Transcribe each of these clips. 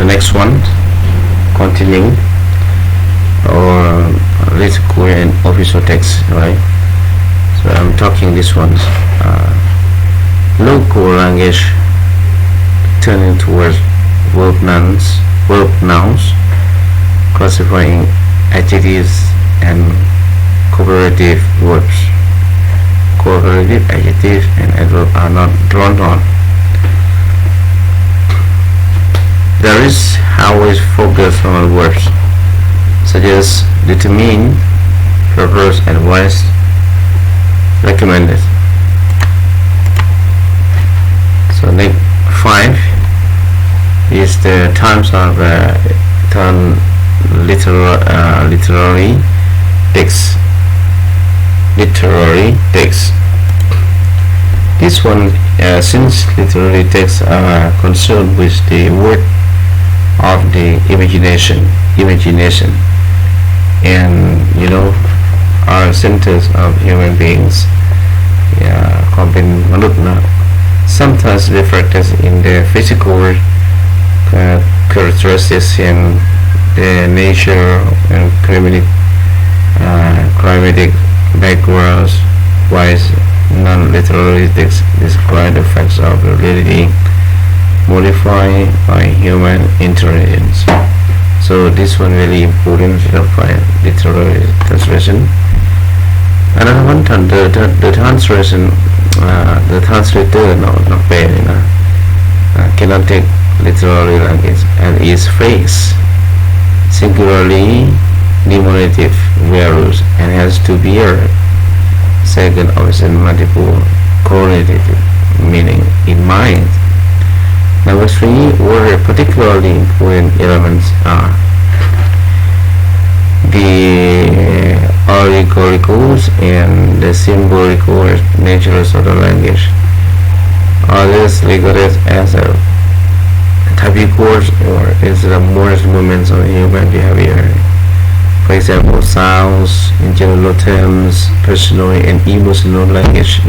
next one, continuing or lexical and official text, right? So I'm talking this one. Local language turning towards verb nouns, classifying adjectives and cooperative verbs. Cooperative adjectives and adverbs are not drawn on. There is always focus on verbs such as determine, propose, advise, recommended. So next 5 is the times of literary text. Literary text. This one, since literary texts are concerned with the word of the imagination, and are centers of human beings, sometimes reflected in the physical characteristics in the nature and climatic backgrounds, while non-literary texts describe the facts of reality modified by human intelligence. So this one really important for literary translation. Another one, the translation, the translator cannot take literary language and is phrase singularly nominative values and has to be a second option multiple correlative meaning in mind. Number 3, where particularly important elements are the allegorical and the symbolical natures of the language. Others regarded as a typical or as the most movements of human behavior. For example, sounds in general terms, personal and emotional language,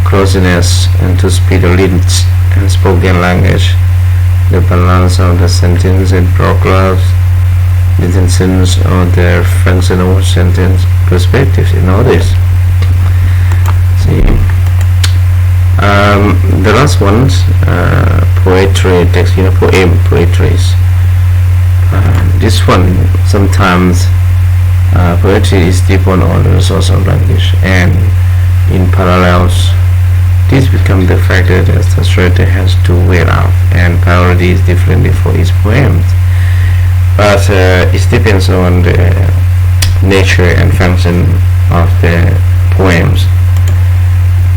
closeness and to speak the links and spoken language, the balance of the sentence and paragraphs, the tensions of the functional sentence perspectives in all this. See, the last ones, poetry text, poetries. This one sometimes poetry is depend on the source of language, and in parallels this becomes the factor that the translator has to weigh out, and parody is differently for each poem, but it depends on the nature and function of the poems.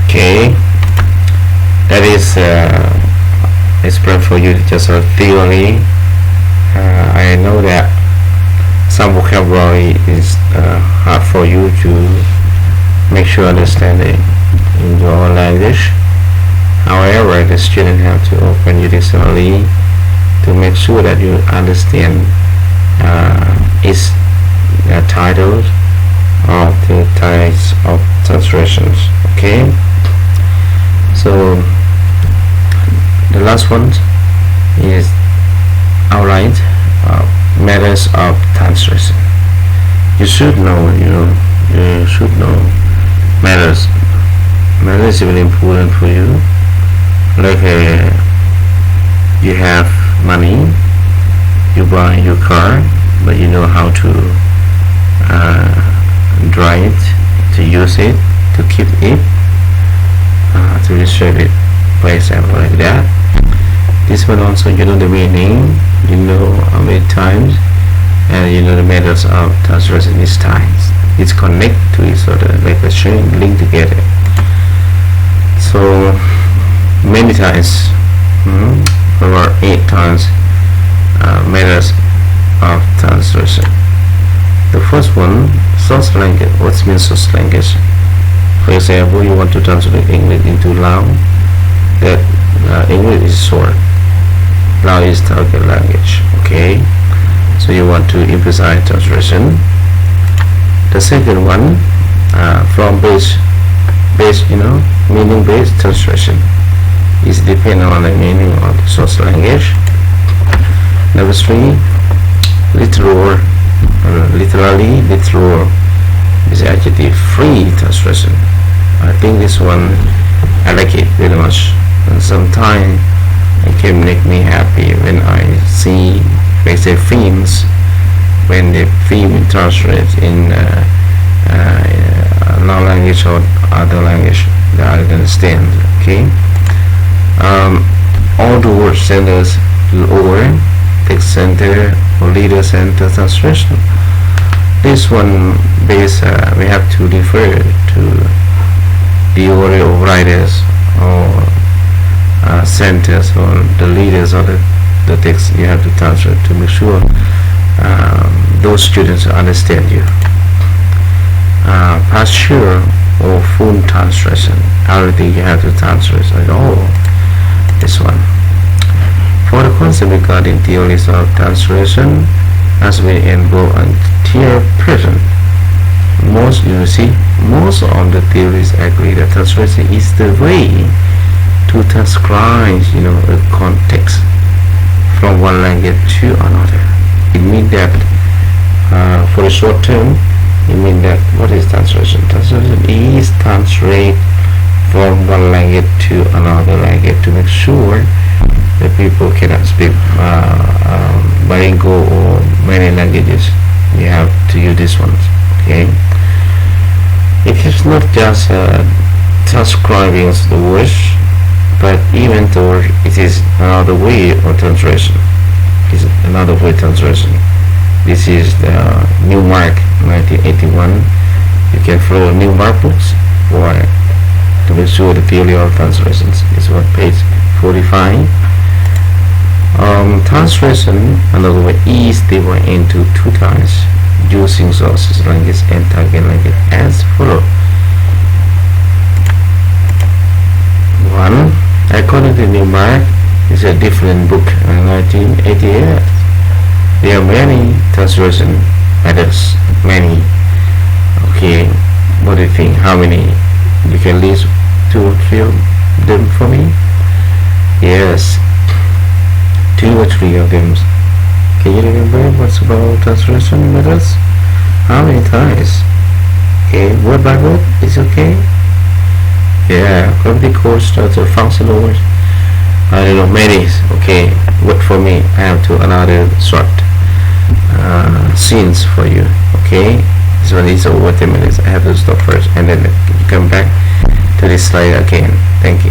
Okay, that is explained for you just a theory. I know that some vocabulary is hard for you to make sure understanding in your language. However, the student have to open your dictionary to make sure that you understand its titles of the types of translations. Okay, so the last one is outline matters of translation. You should know, matters. Matters is very important for you. Like you have money, you buy your car, but you know how to drive it, to use it, to keep it, to reserve it, for example, like that. This one also, you know the meaning, you know how many times, and you know the methods of translation each times. It's connect to each other, like a chain link together. So many times, over 8 times, methods of translation. The first one, source language. What means source language? For example, you want to translate English into Lao. That English is short. Lao is target language. Okay, so you want to emphasize translation. The second one, from base, meaning based translation is dependent on the meaning of the source language. Number 3, literal, literally, literal is adjective free translation. I think this one I like it very much, and sometimes it can make me happy when I see, they say films, when the film translates in non-language or other language that I understand. Okay, all the word centers or text center or leader center translation. This one base we have to refer to the order of writers or centers or the leaders of the text you have to translate to make sure those students understand you. Partial or full translation, everything you have to translate at all. This one. For the concept regarding theories of translation, as we involve entire person, most of the theories agree that translation is the way to transcribe, a context from one language to another. It means that for a short term, it means that what is translation? Translation is translate from one language to another language to make sure that people cannot speak bilingual or many languages. You have to use this one. Okay. It is not just transcribing the words, but even though it is another way of translation. It's another way of translation. This is the Newmark 1981. You can follow Newmark books for to make sure the theory of translations. It's on page 45. Translation, another way, is divided into two types, using sources language and target language as follows. 1. According to Newmark, it's a different book in 1988. There are many translation methods, many. Okay, what do you think? How many? You can list 2 or 3 of them for me? Yes, 2 or 3 of them. Can you remember what's about translation methods? How many times? Okay, word by word is okay? Yeah, probably course starts a functional word. I don't know, many. Okay, what for me? I have to another short scenes for you. Okay, this one is over 10 minutes. I have to stop first and then come back to this slide again. Thank you.